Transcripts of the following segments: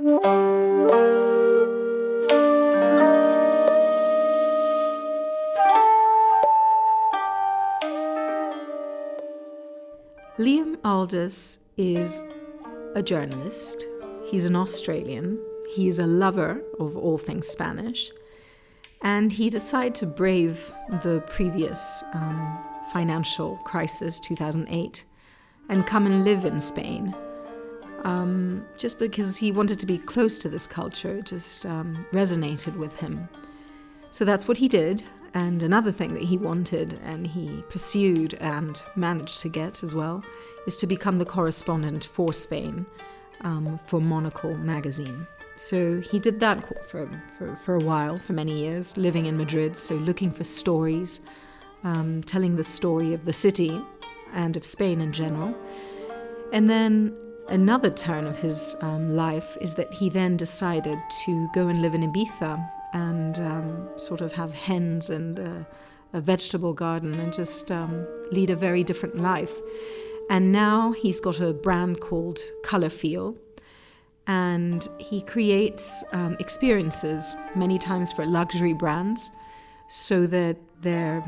Liam Aldous is a journalist. He's an Australian. He's a lover of all things Spanish. And he decided to brave the previous financial crisis, 2008, and come and live in Spain. Just because he wanted to be close to this culture. It just resonated with him. So that's what he did. And another thing that he wanted and he pursued and managed to get as well is to become the correspondent for Spain for Monocle magazine. So he did that for a while, for many years, living in Madrid, so looking for stories, telling the story of the city and of Spain in general. And then another turn of his life is that he then decided to go and live in Ibiza and sort of have hens and a vegetable garden and just lead a very different life. And now he's got a brand called Colour Feel, and he creates experiences many times for luxury brands so that their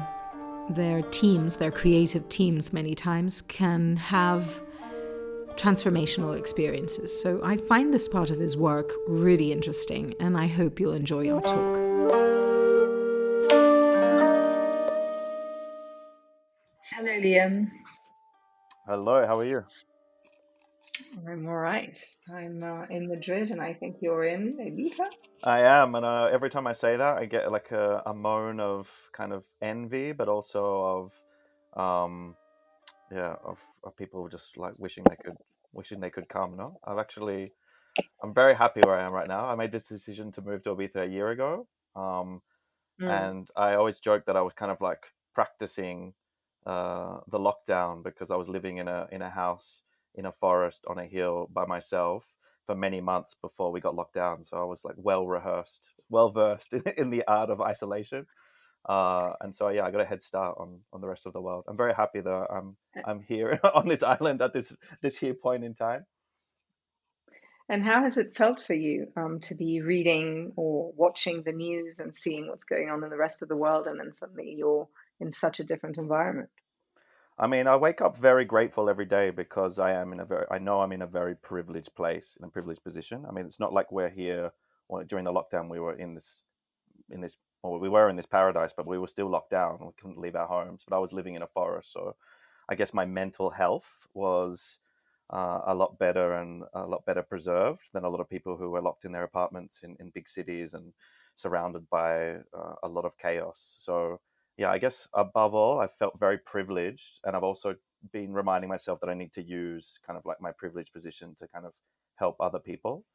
teams, their creative teams many times, can have transformational experiences. So I find this part of his work really interesting, and I hope you'll enjoy our talk. Hello, Liam. Hello, how are you? I'm all right. I'm in Madrid, and I think you're in Ibiza. I am, and every time I say that, I get like a moan of kind of envy, but also of people just like wishing they could come. No, I'm very happy where I am right now. I made this decision to move to Ibiza a year ago, and I always joke that I was kind of like practicing the lockdown because I was living in a house in a forest on a hill by myself for many months before we got locked down. So I was like well versed in the art of isolation. And so yeah, I got a head start on the rest of the world. I'm very happy that I'm here on this island at this here point in time. And how has it felt for you to be reading or watching the news and seeing what's going on in the rest of the world, and then suddenly you're in such a different environment? I mean, I wake up very grateful every day because I know I'm in a very privileged place, in a privileged position. I mean, it's not like we're here, or during the lockdown, we were or we were in this paradise, but we were still locked down. We couldn't leave our homes, but I was living in a forest. So I guess my mental health was a lot better and a lot better preserved than a lot of people who were locked in their apartments in big cities and surrounded by a lot of chaos. So yeah, I guess above all, I felt very privileged, and I've also been reminding myself that I need to use kind of like my privileged position to kind of help other people.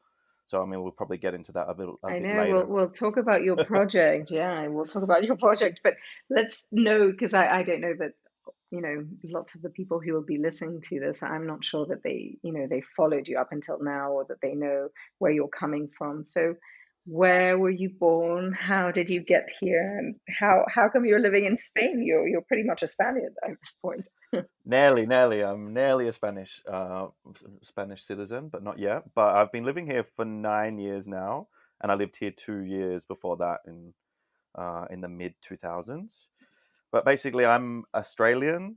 So I mean, we'll probably get into that a I bit know later. we'll talk about your project. Yeah, we'll talk about your project, but let's know, because I don't know that, lots of the people who will be listening to this, I'm not sure that they followed you up until now, or that they know where you're coming from. So where were you born? How did you get here? And how come you're living in Spain? You're pretty much a Spaniard at this point. Nearly. I'm nearly a Spanish citizen, but not yet. But I've been living here for 9 years now, and I lived here 2 years before that in the mid 2000s. But basically, I'm Australian.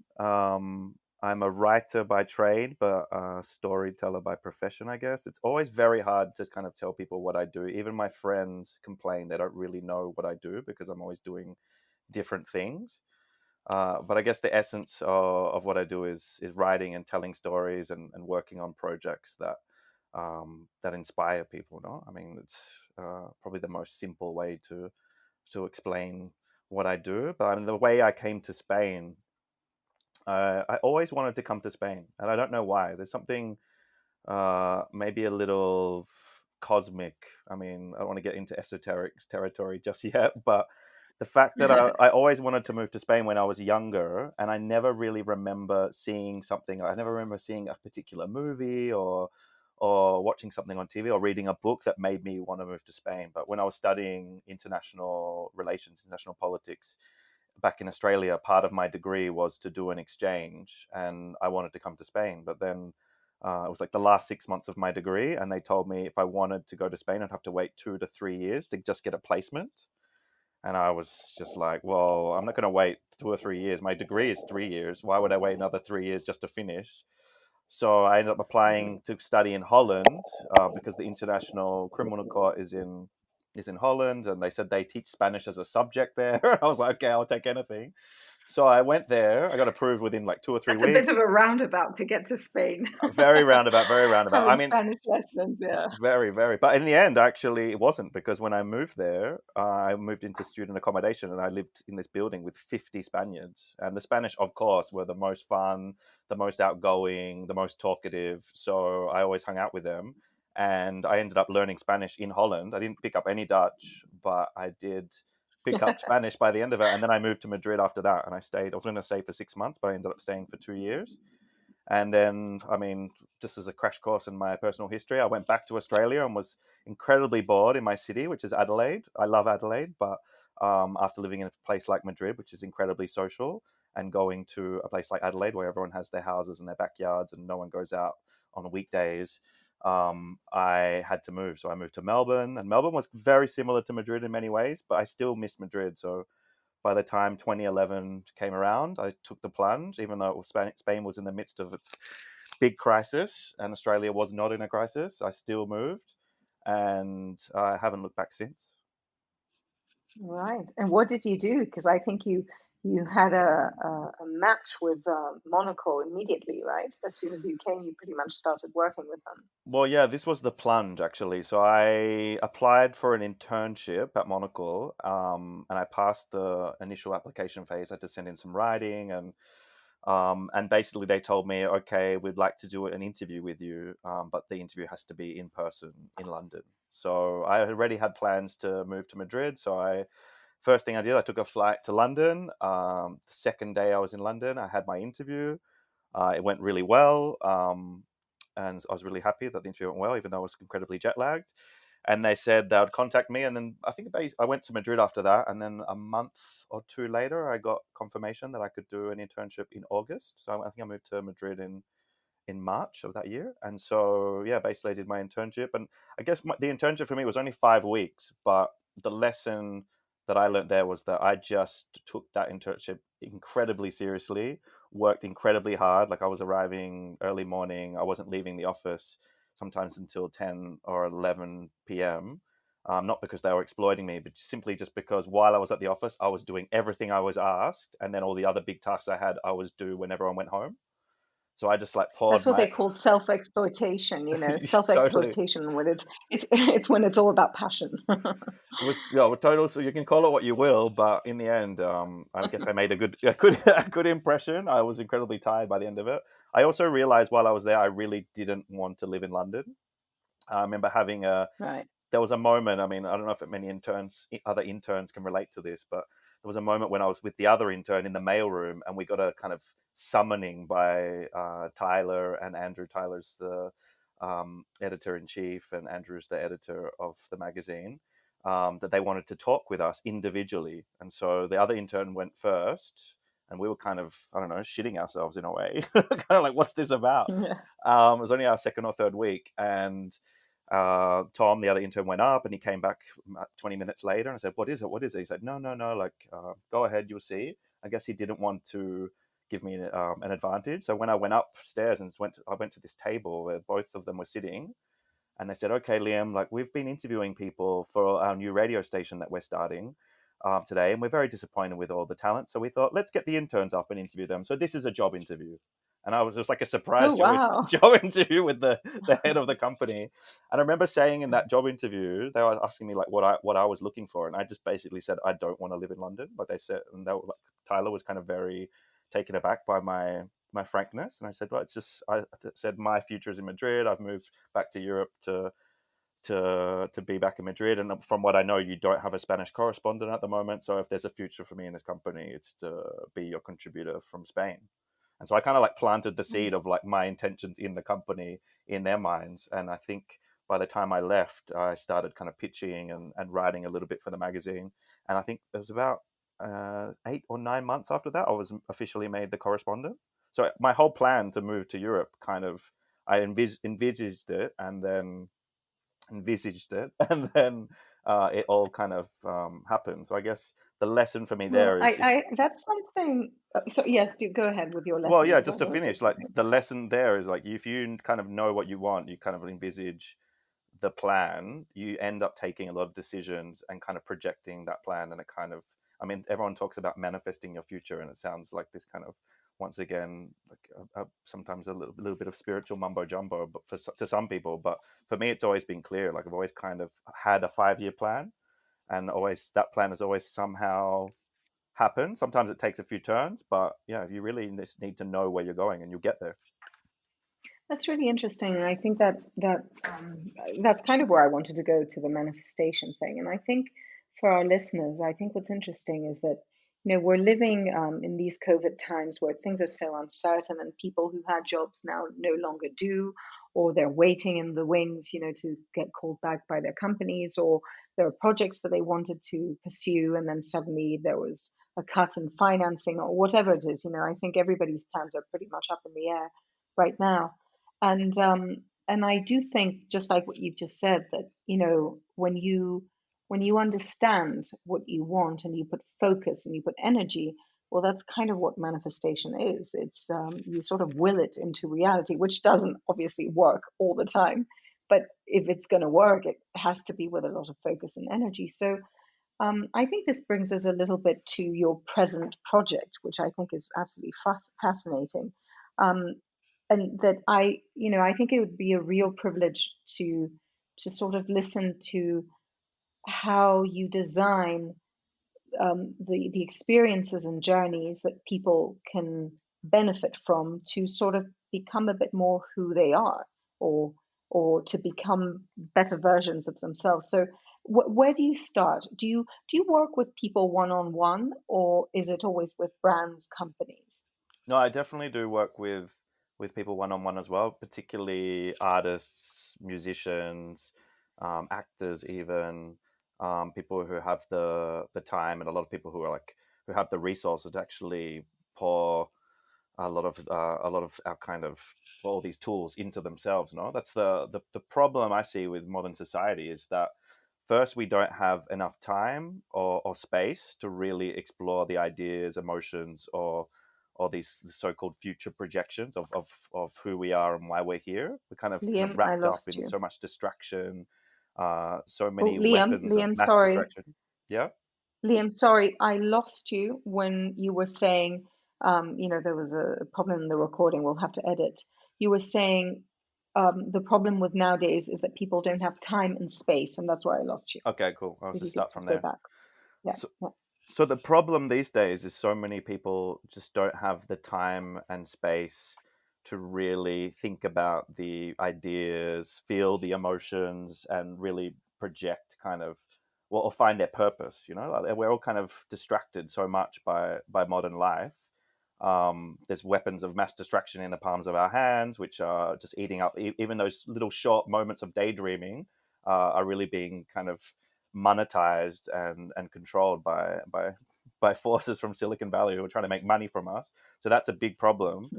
I'm a writer by trade, but a storyteller by profession, I guess. It's always very hard to kind of tell people what I do. Even my friends complain they don't really know what I do because I'm always doing different things. But I guess the essence of what I do is writing and telling stories and working on projects that inspire people. No, I mean it's probably the most simple way to explain what I do. But I mean, the way I came to Spain, I always wanted to come to Spain, and I don't know why. There's something maybe a little cosmic. I mean, I don't want to get into esoteric territory just yet, but the fact that I always wanted to move to Spain when I was younger, and I never really remember seeing something. I never remember seeing a particular movie or watching something on TV or reading a book that made me want to move to Spain. But when I was studying international relations, international politics back in Australia, part of my degree was to do an exchange, and I wanted to come to Spain. But then It was like the last 6 months of my degree, and they told me if I wanted to go to Spain, I'd have to wait 2 to 3 years to just get a placement. And I was just like, well, I'm not going to wait 2 or 3 years. My degree is 3 years. Why would I wait another 3 years just to finish? So I ended up applying to study in Holland because the International Criminal Court is in Holland, and they said they teach Spanish as a subject there. I was like, okay, I'll take anything. So I went there. I got approved within like 2 or 3 That's a bit weeks. of a roundabout to get to Spain. Very roundabout, very roundabout. I Having mean, Spanish lessons, yeah. very, very. But in the end, actually, it wasn't, because when I moved there, I moved into student accommodation and I lived in this building with 50 Spaniards. And the Spanish, of course, were the most fun, the most outgoing, the most talkative. So I always hung out with them. And I ended up learning Spanish in Holland. I didn't pick up any Dutch, but I did pick up Spanish by the end of it. And then I moved to Madrid after that. And I stayed, I was going to stay for 6 months, but I ended up staying for 2 years. And then, I mean, just as a crash course in my personal history, I went back to Australia and was incredibly bored in my city, which is Adelaide. I love Adelaide, but after living in a place like Madrid, which is incredibly social, and going to a place like Adelaide where everyone has their houses and their backyards and no one goes out on weekdays, I had to move. So I moved to Melbourne, and Melbourne was very similar to Madrid in many ways, but I still missed Madrid. So by the time 2011 came around, I took the plunge, even though Spain was in the midst of its big crisis and Australia was not in a crisis. I still moved, and I haven't looked back since. Right. And what did you do? Because I think you had a match with Monaco immediately, right? As soon as you came, you pretty much started working with them. Well, yeah, this was the plunge actually. So I applied for an internship at Monocle, and I passed the initial application phase. I had to send in some writing, and basically they told me, okay, we'd like to do an interview with you, but the interview has to be in person in London. So I already had plans to move to Madrid. So first thing I did, I took a flight to London. The second day I was in London, I had my interview. It went really well. And I was really happy that the interview went well, even though I was incredibly jet lagged. And they said they would contact me. And then I think I went to Madrid after that. And then a month or two later, I got confirmation that I could do an internship in August. So I think I moved to Madrid in March of that year. And so, yeah, basically I did my internship. And I guess the internship for me was only 5 weeks. But the lesson that I learned there was that I just took that internship incredibly seriously, worked incredibly hard. Like I was arriving early morning, I wasn't leaving the office sometimes until 10 or 11 p.m. Not because they were exploiting me, but simply just because while I was at the office, I was doing everything I was asked. And then all the other big tasks I had, I was due whenever I went home. So I just like poured That's what my they call self-exploitation, totally. self-exploitation when it's when it's all about passion. It was total. So you can call it what you will, but in the end, I guess I made a good impression. I was incredibly tired by the end of it. I also realized while I was there, I really didn't want to live in London. I remember having Right. there was a moment. I mean, I don't know if many other interns can relate to this, but there was a moment when I was with the other intern in the mailroom, and we got a kind of summoning by Tyler and Andrew. Tyler's the editor in chief, and Andrew's the editor of the magazine. That they wanted to talk with us individually, and so the other intern went first, and we were kind of, I don't know, shitting ourselves in a way, kind of like, what's this about? Yeah. It was only our second or third week, and Tom, the other intern, went up, and he came back 20 minutes later and I said, what is it? What is it? He said, no, no, no, like, go ahead, you'll see. I guess he didn't want to give me an advantage. So when I went upstairs and I went to this table where both of them were sitting, and they said, okay, Liam, like, we've been interviewing people for our new radio station that we're starting today, and we're very disappointed with all the talent. So we thought, let's get the interns up and interview them. So this is a job interview. And I was just like a surprise Oh, wow. job interview with the head of the company. And I remember saying in that job interview, they were asking me like what I was looking for, and I just basically said I don't want to live in London. But they said, and they were, like, Tyler was kind of very taken aback by my frankness, and I said, well, it's just, I said my future is in Madrid. I've moved back to Europe to be back in Madrid, and from what I know, you don't have a Spanish correspondent at the moment. So if there's a future for me in this company, it's to be your contributor from Spain. And so I kind of like planted the seed of like my intentions in the company in their minds. And I think by the time I left, I started kind of pitching and writing a little bit for the magazine. And I think it was about 8 or 9 months after that, I was officially made the correspondent. So my whole plan to move to Europe kind of, I envisaged it, and then it all kind of happened. So I guess the lesson for me Well, there is, that's something. So yes, do go ahead with your well, lesson yeah, because I just was to going to say finish, like something. the lesson there is like if you kind of know what you want, you kind of envisage the plan, you end up taking a lot of decisions and kind of projecting that plan. And it kind of, I mean, everyone talks about manifesting your future, and it sounds like this kind of, once again, like sometimes a little bit of spiritual mumbo jumbo, but to some people. But for me, it's always been clear. Like I've always kind of had a 5-year plan, and always that plan has always somehow happened. Sometimes it takes a few turns, but yeah, you really just need to know where you're going, and you'll get there. That's really interesting, and I think that's kind of where I wanted to go to the manifestation thing. And I think for our listeners, I think what's interesting is that we're living in these COVID times where things are so uncertain, and people who had jobs now no longer do, or they're waiting in the wings, to get called back by their companies, or there are projects that they wanted to pursue, and then suddenly there was a cut in financing or whatever it is. I think everybody's plans are pretty much up in the air right now. And I do think, just like what you've just said, that when you understand what you want and you put focus and you put energy, well, that's kind of what manifestation is. It's you sort of will it into reality, which doesn't obviously work all the time, but if it's going to work, it has to be with a lot of focus and energy. So I think this brings us a little bit to your present project, which I think is absolutely fascinating. Um, and that I think it would be a real privilege to sort of listen to how you design the experiences and journeys that people can benefit from to sort of become a bit more who they are, or to become better versions of themselves. So where do you start? Do you work with people one on one, or is it always with brands, companies? No, I definitely do work with people one on one as well, particularly artists, musicians, actors, even people who have the time, and a lot of people who are like who have the resources to actually pour a lot of our kind of all these tools into themselves. No, that's the problem I see with modern society is that first we don't have enough time or space to really explore the ideas, emotions, or these so-called future projections of who we are and why we're here. We're kind of Liam, I wrapped up lost in you. so much distraction, so Oh, many Liam, weapons of Liam, mass sorry. distraction. Yeah. Liam, sorry, I lost you when you were saying, there was a problem in the recording. We'll have to edit. You were saying the problem with nowadays is that people don't have time and space, and that's where I lost you. Okay, cool. I'll If just you could start from just go there. back. Yeah, So, yeah. so the problem these days is so many people just don't have the time and space to really think about the ideas, feel the emotions, and really project kind of, well, or find their purpose. Like, we're all kind of distracted so much by modern life. There's weapons of mass distraction in the palms of our hands, which are just eating up. Even those little short moments of daydreaming are really being kind of monetized and controlled by forces from Silicon Valley who are trying to make money from us. So that's a big problem.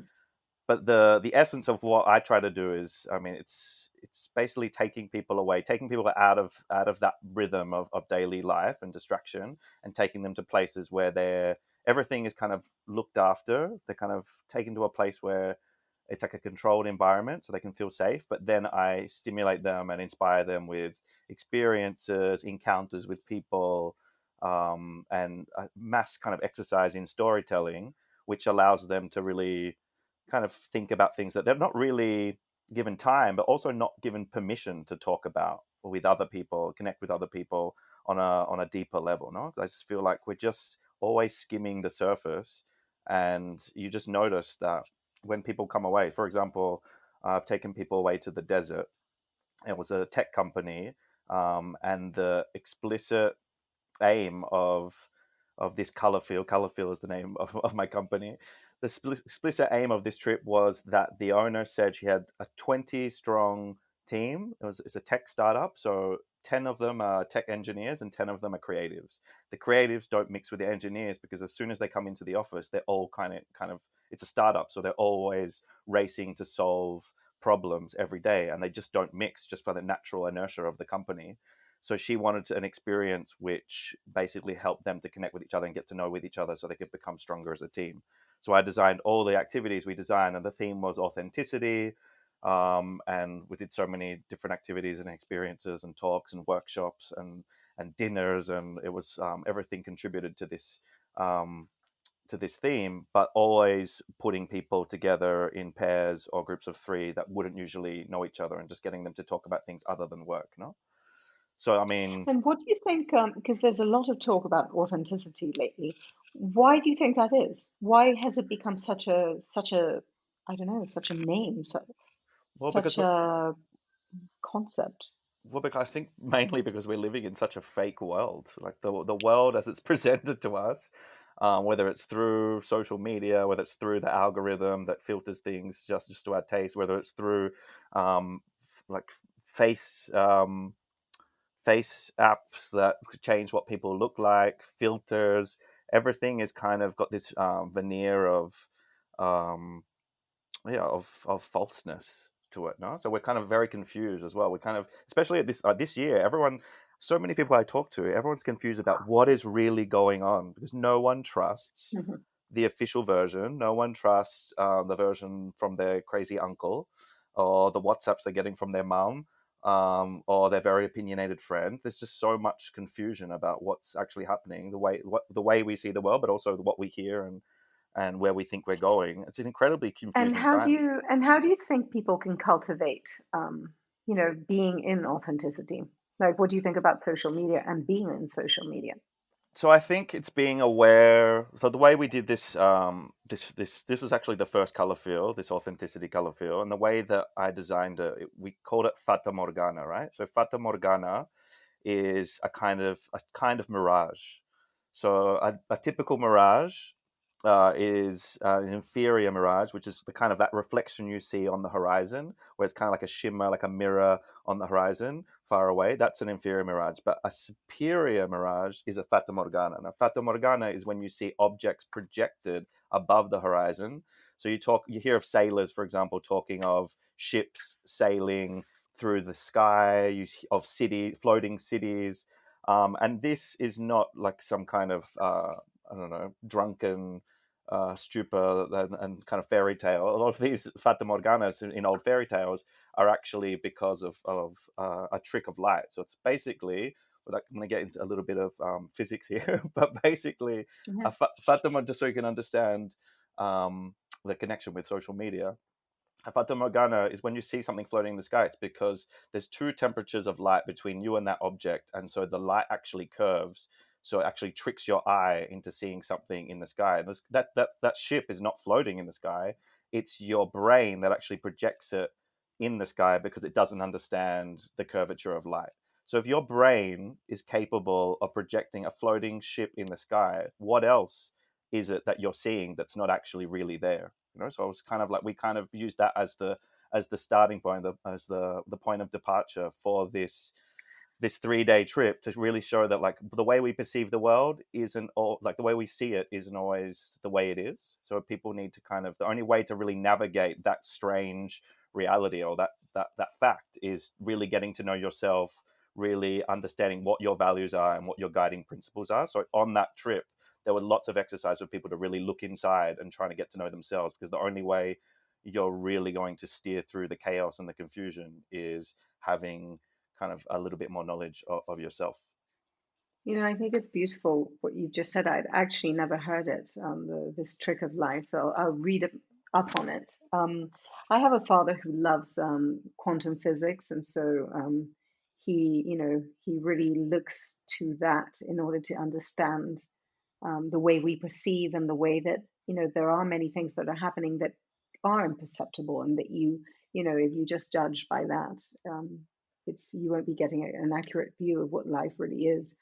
But the essence of what I try to do is, I mean, it's basically taking people away, taking people out of that rhythm of daily life and distraction, and taking them to places where everything is kind of looked after. They're kind of taken to a place where it's like a controlled environment so they can feel safe. But then I stimulate them and inspire them with experiences, encounters with people, and a mass kind of exercise in storytelling, which allows them to really kind of think about things that they're not really given time, but also not given permission to talk about with other people, connect with other people on a deeper level. No, I just feel like we're just always skimming the surface, and you just notice that when people come away. For example, I've taken people away to the desert. It was a tech company, and the explicit aim of this color field is the name of my company. The explicit aim of this trip was that the owner said she had a 20 strong team. It's a tech startup, so 10 of them are tech engineers and 10 of them are creatives. The creatives don't mix with the engineers because as soon as they come into the office, they're all kind of it's a startup, so they're always racing to solve problems every day, and they just don't mix just by the natural inertia of the company. So she wanted an experience which basically helped them to connect with each other and get to know with each other so they could become stronger as a team. So I designed all the activities we designed, and the theme was authenticity. And we did so many different activities and experiences and talks and workshops and dinners, and it was everything contributed um, to this theme, but always putting people together in pairs or groups of three that wouldn't usually know each other, and just getting them to talk about things other than work. No, so I mean, And what do you think? Because there's a lot of talk about authenticity lately. Why do you think that is? Why has it become such a I don't know, such a name, well, because such a concept? Well, because I think mainly because we're living in such a fake world, like the world as it's presented to us, whether it's through social media, whether it's through the algorithm that filters things just to our taste, whether it's through um, like face face apps that change what people look like, filters. Everything is kind of got this veneer um, of falseness to it. No, so we're kind of very confused as well. We kind of, especially at this year, everyone, so many people I talk to, everyone's confused about what is really going on, because no one trusts Mhm. the official version. No one trusts the version from their crazy uncle, or the WhatsApps they're getting from their mum, or their very opinionated friend. There's just so much confusion about what's actually happening, the way we see the world, but also what we hear and where we think we're going. It's an incredibly confusing time. And how do you think people can cultivate, being in authenticity? Like, what do you think about social media and being in social media? So I think it's being aware. So the way we did this, this was actually the first color field, this authenticity color field, and the way that I designed it, we called it Fata Morgana, right? So Fata Morgana is a kind of mirage. So a typical mirage is an inferior mirage, which is the kind of that reflection you see on the horizon, where it's kind of like a shimmer, like a mirror on the horizon far away. That's an inferior mirage. But a superior mirage is a Fata Morgana. Now, Fata Morgana is when you see objects projected above the horizon. So you hear of sailors, for example, talking of ships sailing through the sky, of floating cities. And this is not like some kind of I don't know, drunken stupor and kind of fairy tale. A lot of these Fata Morganas in old fairy tales are actually because of a trick of light. So it's basically, I'm going to get into a little bit of physics here, but basically, Mhm. Fata Morgana, just so you can understand the connection with social media. A Fata Morgana is when you see something floating in the sky, it's because there's two temperatures of light between you and that object. And so the light actually curves. So it actually tricks your eye into seeing something in the sky. And that ship is not floating in the sky. It's your brain that actually projects it in the sky because it doesn't understand the curvature of light. So if your brain is capable of projecting a floating ship in the sky, what else is it that you're seeing that's not actually really there? So I was kind of like, we kind of used that as the starting point, as the point of departure for this 3 day trip, to really show that like the way we perceive the world isn't all like the way we see it isn't always the way it is. So people need to kind of, the only way to really navigate that strange reality, or that fact, is really getting to know yourself, really understanding what your values are and what your guiding principles are. So on that trip, there were lots of exercise for people to really look inside and trying to get to know themselves, because the only way you're really going to steer through the chaos and the confusion is having kind of a little bit more knowledge of yourself. I think it's beautiful what you just said. I'd actually never heard it, this trick of life. So I'll read up on it. I have a father who loves quantum physics, and so he really looks to that in order to understand the way we perceive and the way that there are many things that are happening that are imperceptible, and that if you just judge by that, you won't be getting an accurate view of what life really is.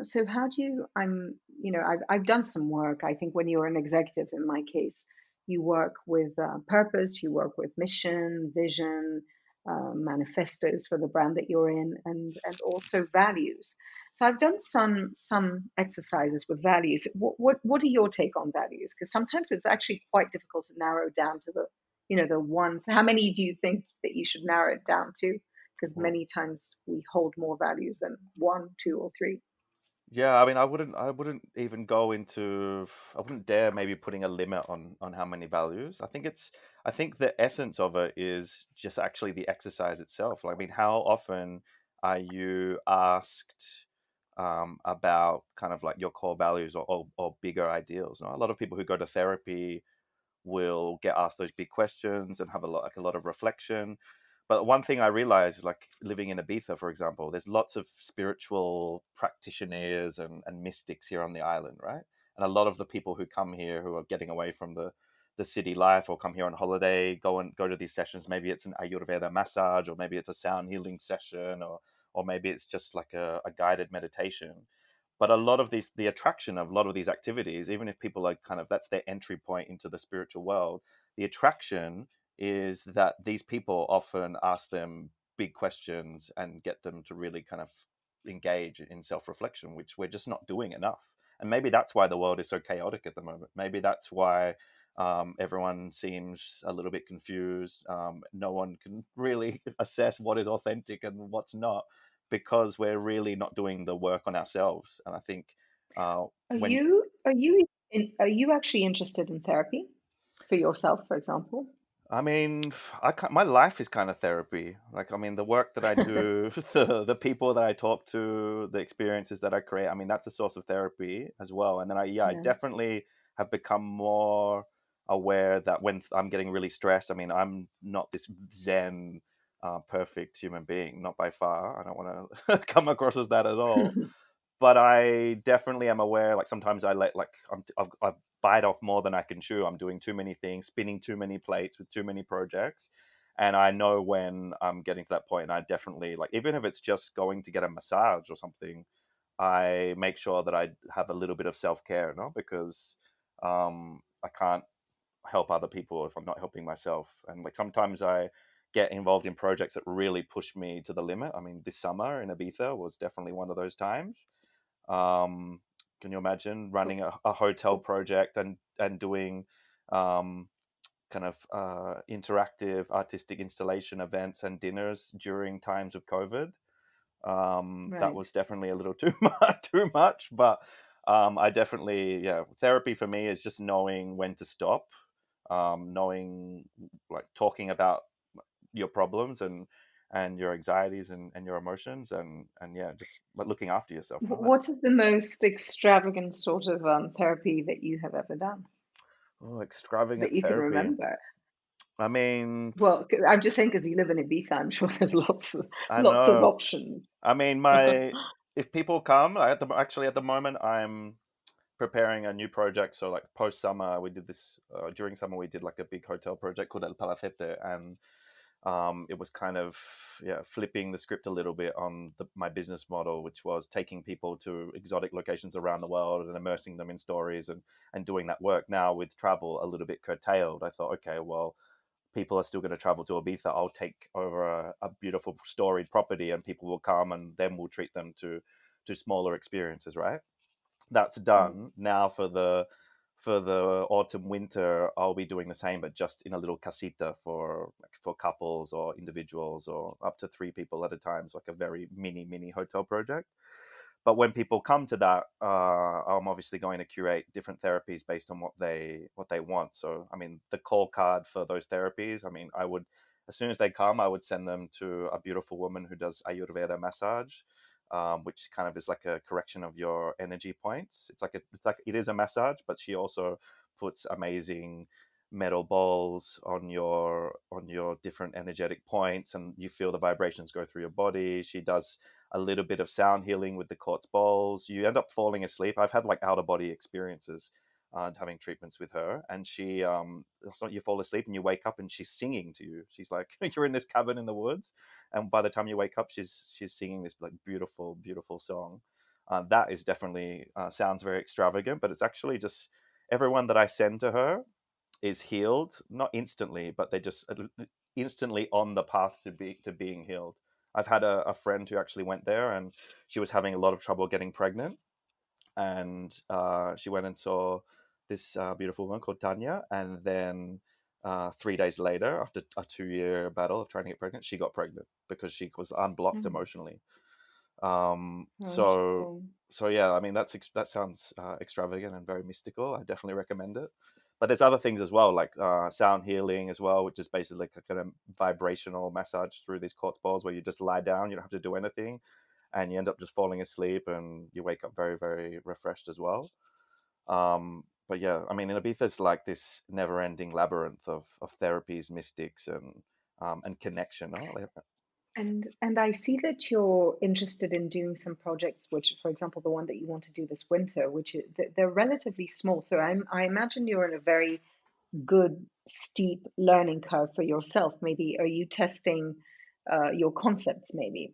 So how do you? I've done some work. I think when you're an executive, in my case, you work with purpose, you work with mission, vision, manifestos for the brand that you're in, and also values. So I've done some exercises with values. What are your take on values? Because sometimes it's actually quite difficult to narrow down to the ones. How many do you think that you should narrow it down to? Because Well, many times we hold more values than one, two, or three. yeah, I mean, I wouldn't even go into, I wouldn't dare maybe putting a limit on how many values. I think the essence of it is just actually the exercise itself. Like, I mean, how often are you asked about kind of like your core values or bigger ideals? You know, a lot of people who go to therapy will get asked those big questions and have a lot of reflection. But one thing I realized, like living in Ibiza, for example, there's lots of spiritual practitioners and mystics here on the island, right? And a lot of the people who come here who are getting away from the city life or come here on holiday go to these sessions. Maybe it's an Ayurveda massage, or maybe it's a sound healing session, or maybe it's just like a guided meditation. But a lot of the attraction of a lot of these activities, even if people are kind of, that's their entry point into the spiritual world, the attraction is that these people often ask them big questions and get them to really kind of engage in self-reflection, which we're just not doing enough. And maybe that's why the world is so chaotic at the moment. Maybe that's why everyone seems a little bit confused. No one can really assess what is authentic and what's not, because we're really not doing the work on ourselves. And I think uh, Are when you are you are you actually interested in therapy for yourself, for example? I mean, my life is kind of therapy. Like, I mean, the work that I do, the people that I talk to, the experiences that I create, I mean, that's a source of therapy as well. And then I Yeah. definitely have become more aware that when I'm getting really stressed, I mean, I'm not this Zen, perfect human being, not by far. I don't want to come across as that at all. But I definitely am aware. Like sometimes I let like I bite off more than I can chew. I'm doing too many things, spinning too many plates with too many projects, and I know when I'm getting to that point. And I definitely, like, even if it's just going to get a massage or something, I make sure that I have a little bit of self care, no, because I can't help other people if I'm not helping myself. And like sometimes I get involved in projects that really push me to the limit. I mean, this summer in Ibiza was definitely one of those times. um, can you imagine running a hotel project and doing um, kind of interactive artistic installation events and dinners during times of COVID? That Right. was definitely a little too much, too much. But I definitely, yeah, therapy for me is just knowing when to stop, knowing, like, talking about your problems and your anxieties and your emotions, and yeah, just like looking after yourself. No, What that's is the most extravagant sort of therapy that you have ever done that extravagant you can therapy. remember? I mean, Well, I'm just saying because you live in Ibiza, I'm sure there's I lots of know. options. I mean, my if people come, actually at the moment I'm preparing a new project. So like post summer, we did this during summer. We did like a big hotel project called El Palacete, and it was kind of, yeah, flipping the script a little bit on my business model, which was taking people to exotic locations around the world and immersing them in stories and doing that work. Now with travel a little bit curtailed, I thought, okay, well, people are still going to travel to Ibiza. I'll take over a beautiful storied property, and people will come, and then we'll treat them to smaller experiences, right? That's Mm. done. Now for the autumn winter, I'll be doing the same, but just in a little casita for couples or individuals or up to three people at a time. It's like a very mini hotel project. But when people come to that, I'm obviously going to curate different therapies based on what they want. So I mean, the call card for those therapies, I mean, I would, as soon as they come, I would send them to a beautiful woman who does Ayurveda massage, which kind of is like a correction of your energy points. It is a massage, but she also puts amazing metal balls on your different energetic points, and you feel the vibrations go through your body. She does a little bit of sound healing with the quartz balls. You end up falling asleep. I've had like out of body experiences having treatments with her, and she so you fall asleep and you wake up and she's singing to you. She's like, you're in this cabin in the woods, and by the time you wake up, she's singing this like beautiful song. That is definitely sounds very extravagant, but it's actually just everyone that I send to her is healed, not instantly, but they just instantly on the path to being healed. I've had a friend who actually went there, and she was having a lot of trouble getting pregnant, and she went and saw this beautiful woman called Tanya, and then 3 days later, after a 2-year battle of trying to get pregnant, she got pregnant because she was unblocked Mm. emotionally. Oh, So interesting. yeah, I mean that sounds extravagant and very mystical. I definitely recommend it. But there's other things as well, like sound healing as well, which is basically like a kind of vibrational massage through these quartz balls, where you just lie down, you don't have to do anything, and you end up just falling asleep, and you wake up very, very refreshed as well. But yeah, I mean, in Ibiza is like this never-ending labyrinth of therapies, mystics, and connection. No? Like, And I see that you're interested in doing some projects, which, for example, the one that you want to do this winter, which they're relatively small. So I imagine you're in a very good steep learning curve for yourself. Maybe are you testing your concepts? Maybe.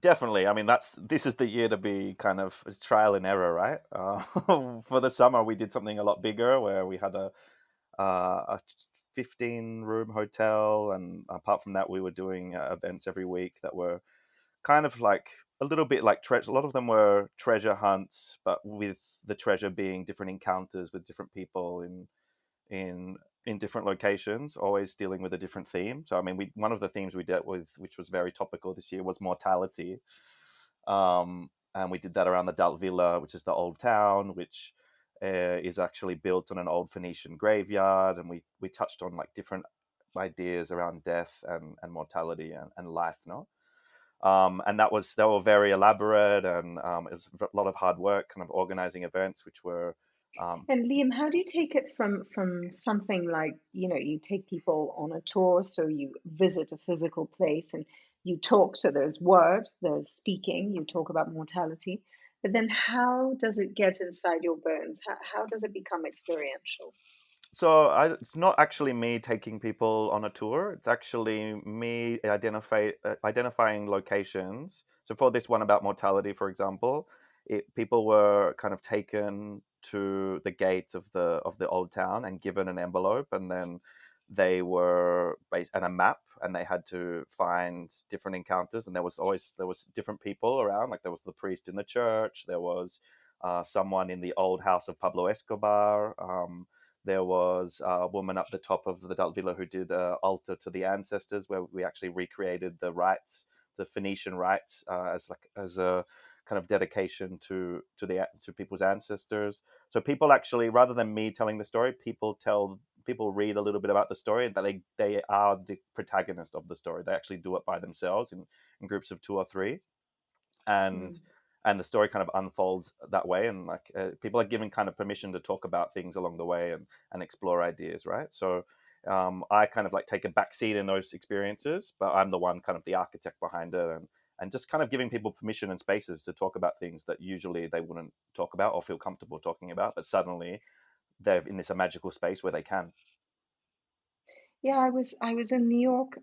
definitely. I mean, this is the year to be kind of trial and error, right? For the summer, we did something a lot bigger, where we had a 15-room hotel, and apart from that, we were doing events every week that were kind of like a little bit like treasure. A lot of them were treasure hunts, but with the treasure being different encounters with different people in in different locations, always dealing with a different theme. So I mean, we one of the themes we dealt with, which was very topical this year, was mortality. And we did that around the Dalt Villa, which is the old town, which is actually built on an old Phoenician graveyard, and we touched on like different ideas around death and mortality and life, no? And they were very elaborate, and it was a lot of hard work, kind of organizing events, which were um, And Liam, how do you take it from something like, you take people on a tour, so you visit a physical place and you talk, so there's word, there's speaking, you talk about mortality, but then how does it get inside your bones? How does it become experiential? It's not actually me taking people on a tour. It's actually me identifying locations. So for this one about mortality, for example, people were kind of taken to the gates of the old town and given an envelope, and then they were based and a map, and they had to find different encounters. And there was different people around. Like there was the priest in the church, there was someone in the old house of Pablo Escobar. There was a woman up the top of the Dalt Villa who did an altar to the ancestors, where we actually recreated the rites, the Phoenician rites, as a kind of dedication to people's ancestors. So people actually, rather than me telling the story, people read a little bit about the story, and that they are the protagonist of the story. They actually do it by themselves in groups of two or three, and Mm. and the story kind of unfolds that way, and like people are given kind of permission to talk about things along the way and explore ideas, right? So I kind of like take a back seat in those experiences, but I'm the one kind of the architect behind it, and just kind of giving people permission and spaces to talk about things that usually they wouldn't talk about or feel comfortable talking about, but suddenly they're in this magical space where they can. Yeah, I was in New York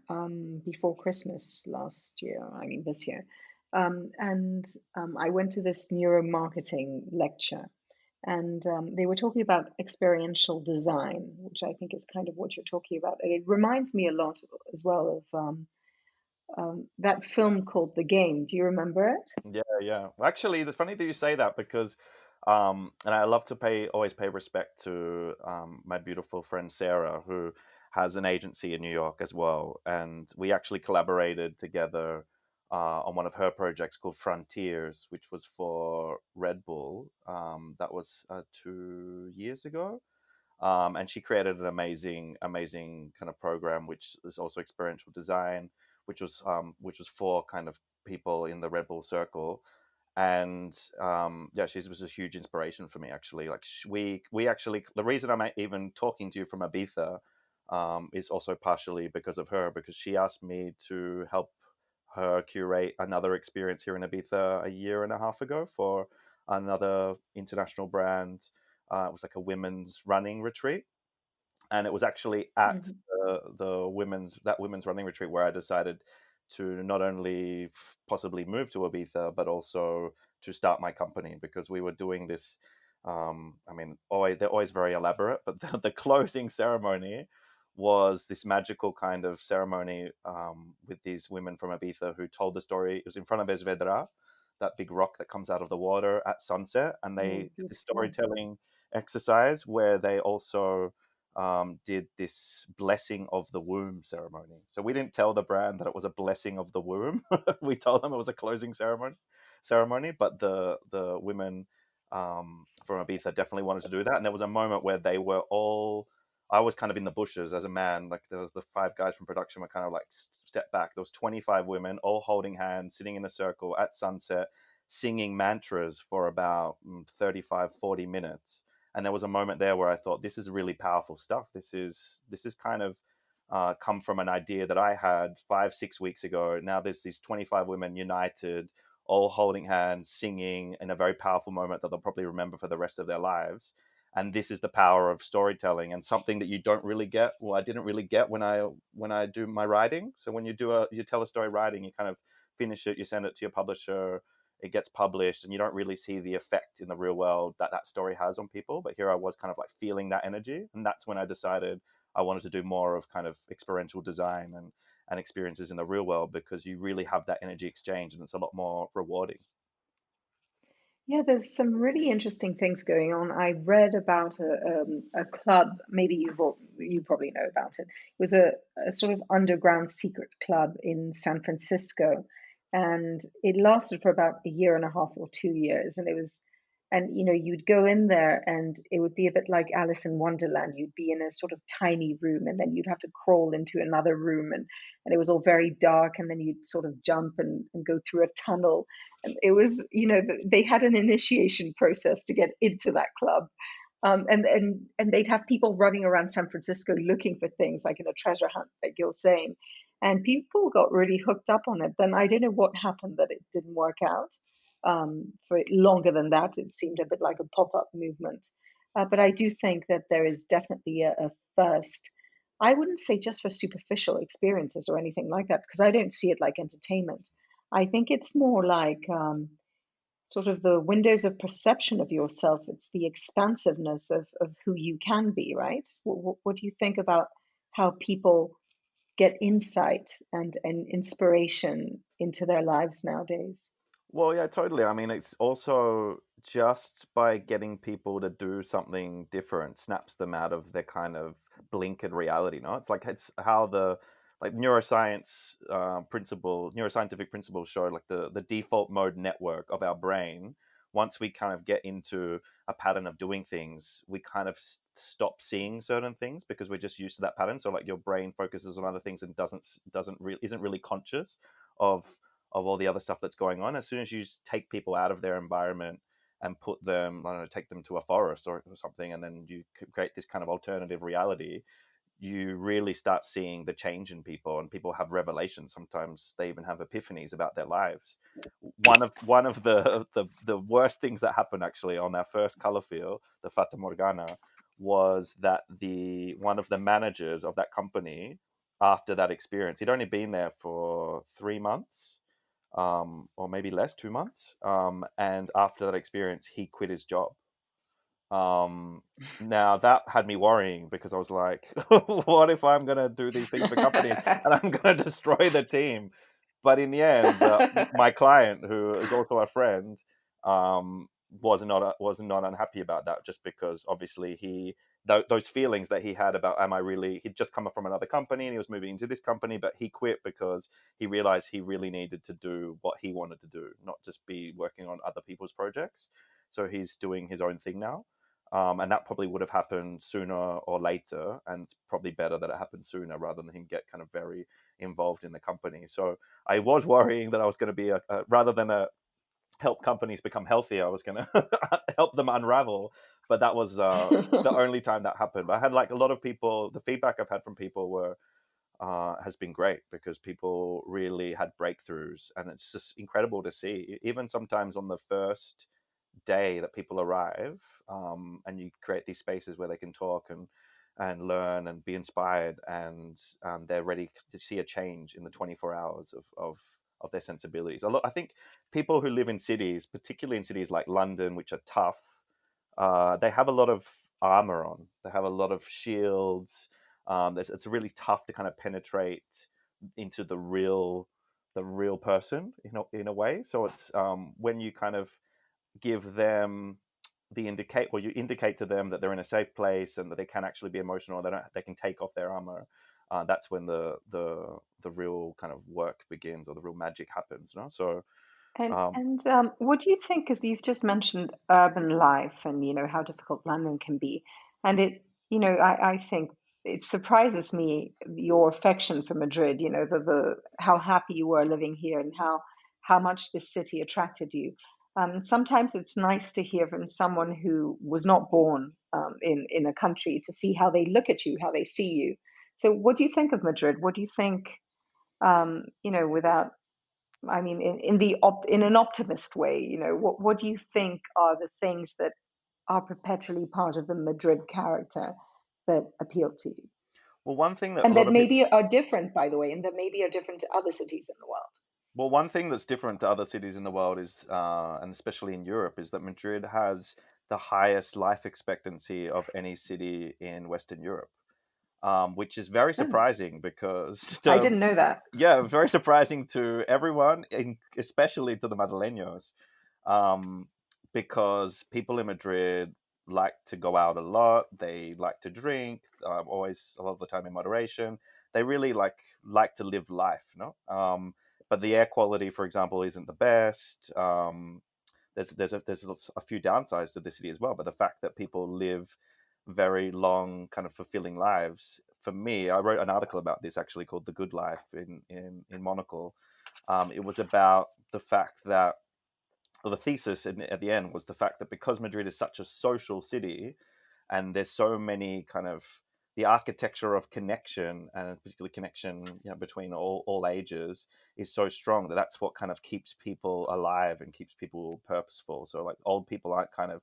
before Christmas last year. I mean this year, and I went to this neuromarketing lecture, and they were talking about experiential design, which I think is kind of what you're talking about. And it reminds me a lot as well of that film called The Game. Do you remember it? Yeah, yeah. Well, actually, the funny that you say that, because, and I love to always pay respect to my beautiful friend Sarah, who has an agency in New York as well, and we actually collaborated together on one of her projects called Frontiers, which was for Red Bull. That was 2 years ago, and she created an amazing kind of program, which is also experiential design, which was for kind of people in the Red Bull circle. And yeah, she was a huge inspiration for me, actually. Like we actually, the reason I'm even talking to you from Ibiza is also partially because of her, because she asked me to help her curate another experience here in Ibiza a year and a half ago for another international brand. It was like a women's running retreat, and it was actually at Hmm. the women's running retreat where I decided to not only possibly move to Ibiza, but also to start my company, because we were doing this. I mean, they're always very elaborate, but the closing ceremony was this magical kind of ceremony with these women from Ibiza who told the story. It was in front of Esvedra, that big rock that comes out of the water at sunset, and they Oh, did a beautiful. storytelling exercise where they also did this blessing of the womb ceremony. So we didn't tell the brand that it was a blessing of the womb. We told them it was a closing ceremony, but the women from Ibiza definitely wanted to do that. And there was a moment where they were all, I was kind of in the bushes as a man, like the five guys from production were kind of like step back. There was 25 women all holding hands, sitting in a circle at sunset, singing mantras for about 35, 40 minutes. And there was a moment there where I thought, this is really powerful stuff. This is kind of come from an idea that I had 5-6 weeks ago. Now there's these 25 women united, all holding hands, singing in a very powerful moment that they'll probably remember for the rest of their lives. And this is the power of storytelling, and something that you don't really get. Well, I didn't really get when I do my writing. So when you tell a story writing, you kind of finish it, you send it to your publisher, it gets published, and you don't really see the effect in the real world that that story has on people. But here I was kind of like feeling that energy, and that's when I decided I wanted to do more of kind of experiential design and experiences in the real world, because you really have that energy exchange and it's a lot more rewarding. Yeah, there's some really interesting things going on. I read about a club. Maybe you probably know about it. It was a sort of underground secret club in San Francisco, and it lasted for about a year and a half or 2 years. And you'd go in there, and it would be a bit like Alice in Wonderland. You'd be in a sort of tiny room, and then you'd have to crawl into another room, and it was all very dark, and then you'd sort of jump and go through a tunnel. And it was, they had an initiation process to get into that club. And they'd have people running around San Francisco looking for things like in a treasure hunt, like you're saying. And people got really hooked up on it. Then I don't know what happened that it didn't work out. For longer than that, it seemed a bit like a pop-up movement. But I do think that there is definitely a thirst. I wouldn't say just for superficial experiences or anything like that, because I don't see it like entertainment. I think it's more like sort of the windows of perception of yourself. It's the expansiveness of who you can be, right? What do you think about how people get insight and inspiration into their lives nowadays? Well, yeah, totally. I mean, it's also just by getting people to do something different snaps them out of their kind of blinkered reality. No, it's like it's how the like neuroscientific principles show like the default mode network of our brain. Once we kind of get into a pattern of doing things, we kind of stop seeing certain things because we're just used to that pattern. So like your brain focuses on other things and isn't really conscious of all the other stuff that's going on. As soon as you take people out of their environment and put them, I don't know, take them to a forest or something, and then you create this kind of alternative reality, you really start seeing the change in people, and people have revelations. Sometimes they even have epiphanies about their lives. One of the worst things that happened actually on our first color field, the Fata Morgana, was that the one of the managers of that company, after that experience, he'd only been there for 3 months, or maybe less, 2 months. And after that experience, he quit his job. Um, Now that had me worrying because I was like, what if I'm going to do these things for companies and I'm going to destroy the team? But in the end, my client, who is also a friend, um, was not unhappy about that, just because obviously those feelings that he had about, am I really, he'd just come from another company and he was moving into this company, but he quit because he realized he really needed to do what he wanted to do, not just be working on other people's projects. So he's doing his own thing now. And that probably would have happened sooner or later, and it's probably better that it happened sooner rather than him get kind of very involved in the company. So I was worrying that I was going to be rather than help companies become healthy, I was going to help them unravel. But that was the only time that happened. But I had like a lot of people. The feedback I've had from people has been great, because people really had breakthroughs, and it's just incredible to see. Even sometimes on the first day that people arrive, and you create these spaces where they can talk and learn and be inspired, and they're ready to see a change in the 24 hours of their sensibilities. I think people who live in cities, particularly in cities like London, which are tough, they have a lot of armor on. They have a lot of shields. It's really tough to kind of penetrate into the real person in a way. So it's when you kind of give them you indicate to them that they're in a safe place and that they can actually be emotional. They can take off their armor. That's when the real kind of work begins, or the real magic happens. No, so What do you think? Because you've just mentioned urban life and how difficult London can be, and I think it surprises me your affection for Madrid. The how happy you were living here and how much this city attracted you. Sometimes it's nice to hear from someone who was not born in a country to see how they look at you, how they see you. So, what do you think of Madrid? What do you think? Without I mean, in an optimist way, what do you think are the things that are perpetually part of the Madrid character that appeal to you, well, one thing that a and lot that of people maybe are different, by the way, and that maybe are different to other cities in the world? Well, one thing that's different to other cities in the world is, and especially in Europe, is that Madrid has the highest life expectancy of any city in Western Europe, which is very Oh, surprising because I didn't know that. yeah, very surprising to everyone, especially to the Madrileños, um, because people in Madrid like to go out a lot. They like to drink, always a lot of the time in moderation. They really like to live life, no. But the air quality, for example, isn't the best. There's a few downsides to the city as well. But the fact that people live very long, kind of fulfilling lives. For me, I wrote an article about this actually called "The Good Life" in Monocle. It was about the fact that, well, the thesis at the end was the fact that because Madrid is such a social city, and there's so many kind of the architecture of connection, and particularly connection, between all ages, is so strong that that's what kind of keeps people alive and keeps people purposeful. So like old people aren't kind of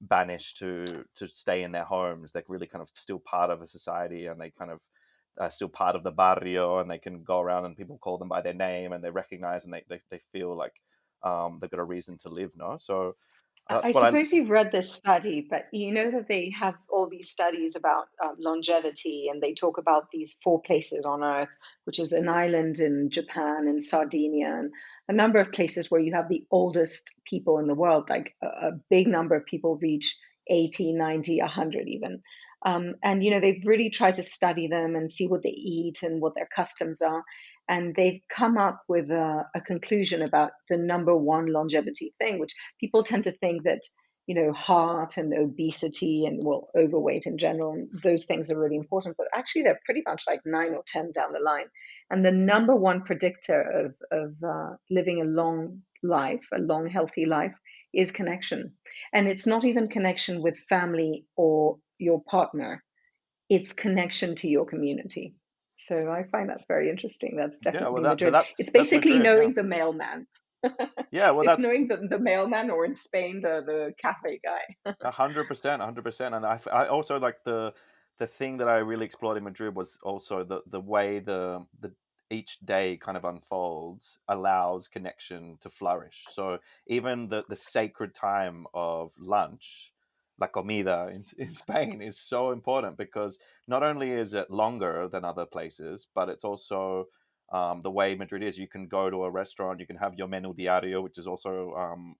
banished to stay in their homes. They're really kind of still part of a society, and they kind of are still part of the barrio, and they can go around and people call them by their name, and they recognize, and they feel like they've got a reason to live. No, so I that's what I. suppose you've read this study, but you know that they have all these studies about longevity, and they talk about these four places on Earth, which is an island in Japan and Sardinia, and a number of places where you have the oldest people in the world, like a big number of people reach 80, 90, 100 even. And they've really tried to study them and see what they eat and what their customs are. And they've come up with a conclusion about the number one longevity thing, which people tend to think that heart and obesity and, well, overweight in general, and those things are really important, but actually they're pretty much like 9 or 10 down the line. And the number one predictor of living a long life, a long healthy life, is connection. And it's not even connection with family or your partner, it's connection to your community. So I find that very interesting. That's Yeah, well, definitely that Madrid. It's that's basically Madrid. Yeah, knowing the mailman. yeah. Well, It's that's knowing the mailman, or in Spain, the cafe guy. 100%, 100%. And I also like the thing that I really explored in Madrid was also the way the each day kind of unfolds allows connection to flourish. So even the sacred time of lunch, la comida in Spain, is so important because not only is it longer than other places, but it's also the way Madrid is. You can go to a restaurant, you can have your menú diario, which is also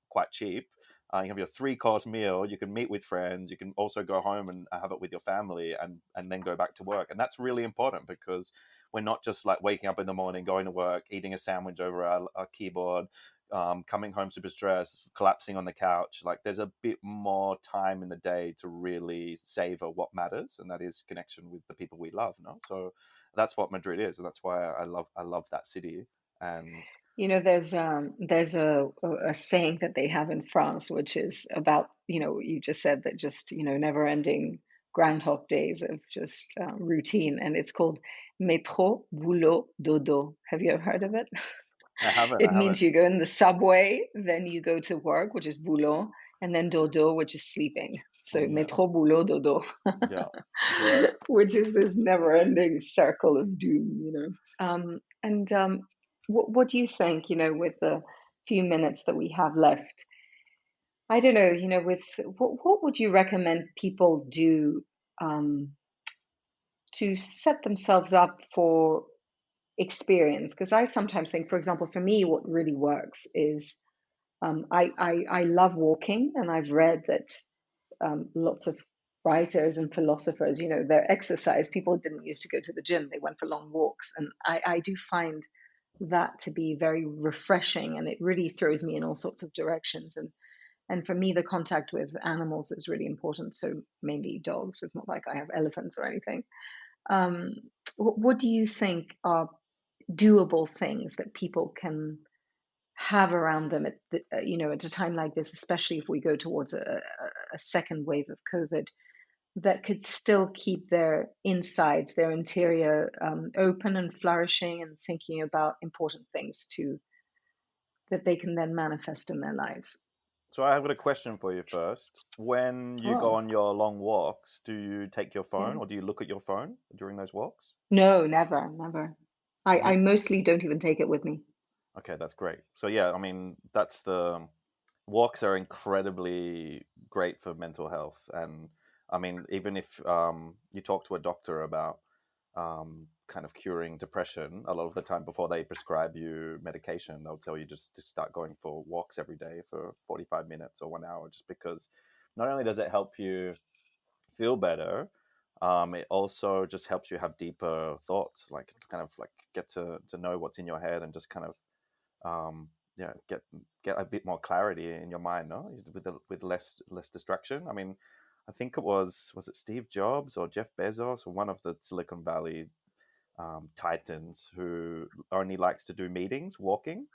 quite cheap. You have your three-course meal. You can meet with friends. You can also go home and have it with your family, and then go back to work. And that's really important because we're not just like waking up in the morning, going to work, eating a sandwich over our keyboard, coming home super stressed, collapsing on the couch. Like there's a bit more time in the day to really savor what matters, and that is connection with the people we love. No, so that's what Madrid is, and that's why I love that city. And There's a saying that they have in France, which is about, you just said that, just, never ending Groundhog Days of just routine. And it's called métro, boulot, dodo. Have you ever heard of it? I haven't. It I haven't. means you go in the subway, then you go to work, which is boulot, and then dodo, which is sleeping. So Oh yeah, métro, boulot, dodo, yeah, great. which is this never-ending circle of doom. And what do you think, with the few minutes that we have left? I don't know, with what would you recommend people do um, to set themselves up for experience? Because I sometimes think, for example, for me, what really works is I love walking, and I've read that lots of writers and philosophers, their exercise, people didn't used to go to the gym, they went for long walks. And I do find that to be very refreshing, and it really throws me in all sorts of directions. And for me, the contact with animals is really important. So mainly dogs. It's not like I have elephants or anything. What do you think are doable things that people can have around them at at a time like this, especially if we go towards a second wave of COVID, that could still keep their insides, their interior, open and flourishing and thinking about important things too, that they can then manifest in their lives? So I have got a question for you first. When you go Oh, on your long walks, do you take your yeah. phone or do you look at your phone during those walks? No, never, never. I mostly don't even take it with me. Okay, that's great. So yeah, I mean, that's the walks are incredibly great for mental health, and I mean, even if you talk to a doctor about kind of curing depression, a lot of the time before they prescribe you medication, they'll tell you just to start going for walks every day for 45 minutes or 1 hour, just because not only does it help you feel better, it also just helps you have deeper thoughts, like kind of like get to know what's in your head and just kind of yeah, get a bit more clarity in your mind, no, with less distraction. I mean, I think was it Steve Jobs or Jeff Bezos or one of the Silicon Valley titans who only likes to do meetings walking.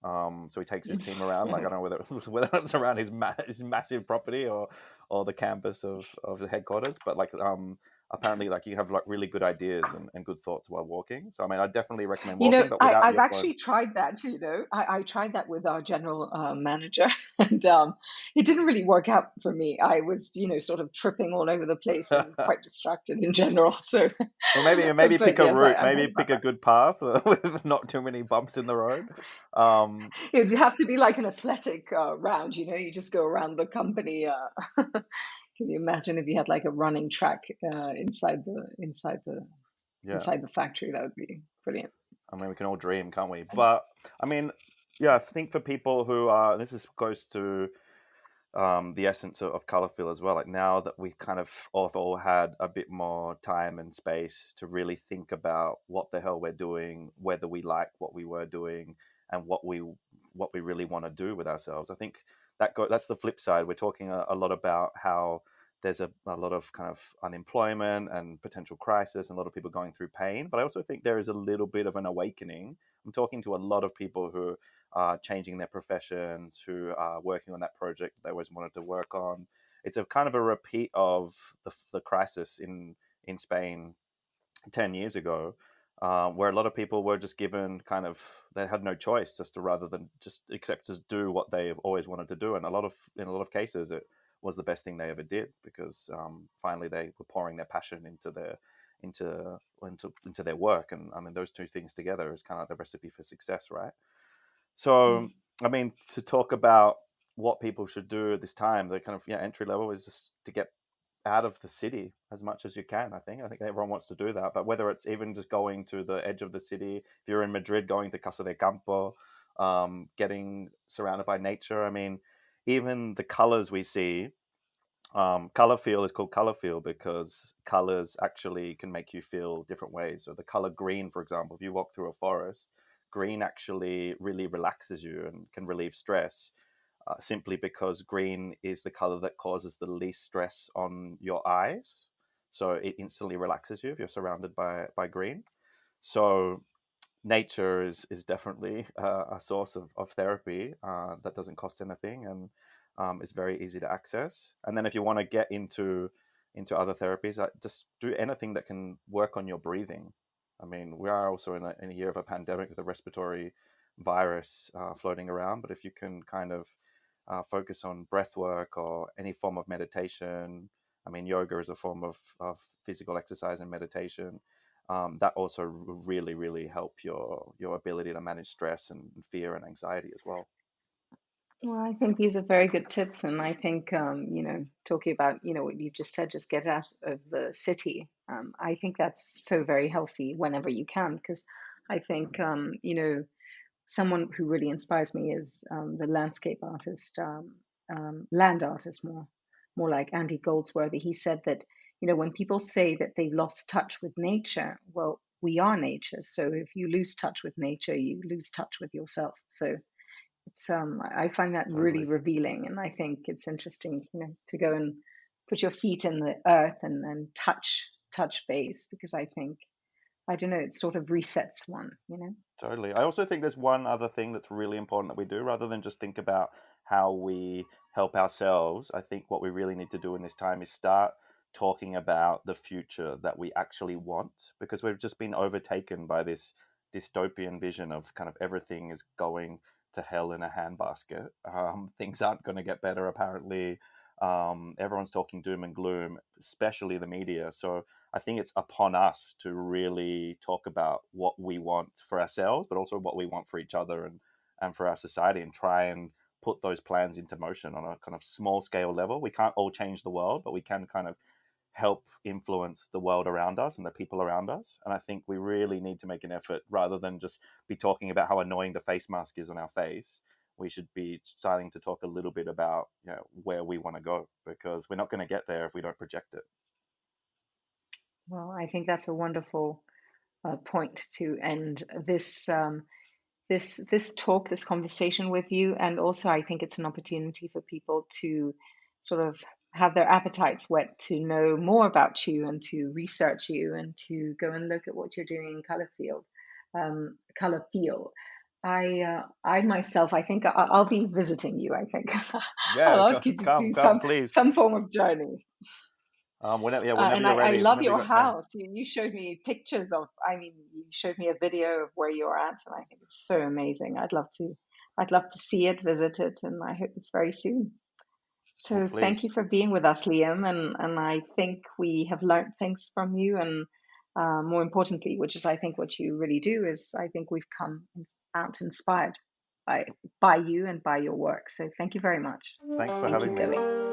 So he takes his team around, like I don't know whether it's around his massive property or the campus of the headquarters, but like apparently like you have like really good ideas and good thoughts while walking. So I mean, I definitely recommend walking, but without I've your phone. actually tried that, I tried that with our general manager, and it didn't really work out for me. I was, sort of tripping all over the place and quite distracted in general. So, Well, maybe pick but a yes, route, I've maybe heard about pick a that. good path with not too many bumps in the road. Um, It would have to be like an athletic round, you just go around the company. Can you imagine if you had like a running track yeah, inside the factory? That would be brilliant. I mean, we can all dream, can't we? But I mean, yeah, I think for people who are, goes to the essence of color fill as well. Like now that we kind of all had a bit more time and space to really think about what the hell we're doing, whether we like what we were doing, and what we really want to do with ourselves. I think that's the flip side. We're talking a lot about how there's a lot of kind of unemployment and potential crisis and a lot of people going through pain. But I also think there is a little bit of an awakening. I'm talking to a lot of people who changing their professions, who are working on that project they always wanted to work on. It's a kind of a repeat of the crisis in Spain 10 years ago, where a lot of people were just given kind of, they had no choice just to rather than just except just do what they've always wanted to do. And in a lot of cases, it was the best thing they ever did because finally they were pouring their passion into their work. And I mean, those two things together is kind of the recipe for success, right? So, I mean, to talk about what people should do at this time, the kind of entry level is just to get out of the city as much as you can. I think everyone wants to do that, but whether it's even just going to the edge of the city, if you're in Madrid, going to Casa de Campo, getting surrounded by nature. I mean, even the colors we see. Color feel is called color feel because colors actually can make you feel different ways. So the color green, for example, if you walk through a forest, green actually really relaxes you and can relieve stress, simply because green is the color that causes the least stress on your eyes. So it instantly relaxes you if you're surrounded by green. So nature is definitely a source of therapy that doesn't cost anything and is very easy to access. And then if you want to get into other therapies, just do anything that can work on your breathing. I mean, we are also in a year of a pandemic with a respiratory virus floating around, but if you can kind of focus on breath work or any form of meditation, I mean, yoga is a form of physical exercise and meditation. That also really, really help your ability to manage stress and fear and anxiety as well. Well, I think these are very good tips, and I think talking about what you've just said, just get out of the city. I think that's so very healthy whenever you can, because I think someone who really inspires me is the landscape artist, land artist more, more like Andy Goldsworthy. He said that, when people say that they've lost touch with nature, well, we are nature. So if you lose touch with nature, you lose touch with yourself. So it's I find that really Totally. revealing, and I think it's interesting, to go and put your feet in the earth and touch base, because I think, I don't know, it sort of resets one. Totally. I also think there's one other thing that's really important that we do, rather than just think about how we help ourselves. I think what we really need to do in this time is start talking about the future that we actually want, because we've just been overtaken by this dystopian vision of kind of everything is going to hell in a handbasket. Things aren't going to get better, apparently. Everyone's talking doom and gloom, especially the media. So I think it's upon us to really talk about what we want for ourselves, but also what we want for each other and for our society, and try and put those plans into motion on a kind of small scale level. We can't all change the world, but we can kind of help influence the world around us and the people around us. And I think we really need to make an effort, rather than just be talking about how annoying the face mask is on our face. We should be starting to talk a little bit about, where we want to go, because we're not going to get there if we don't project it. Well, I think that's a wonderful point to end this talk, this conversation with you. And also, I think it's an opportunity for people to sort of have their appetites whet to know more about you and to research you and to go and look at what you're doing in Color Feel. I myself, I think I'll be visiting you. I think I'll Yeah, ask you to do come, please. some form of journey. Whenever And you're I ready, love whenever you your got time. house. You showed me pictures of, you showed me a video of where you're at, and I think it's so amazing. I'd love to see it, visit it, and I hope it's very soon. Well, So thank please. you for being with us, Liam, and I think we have learned things from you, and more importantly, which is I think what you really do, is I think we've come out inspired by you and by your work. So thank you very much. Thanks for And having keep me. going.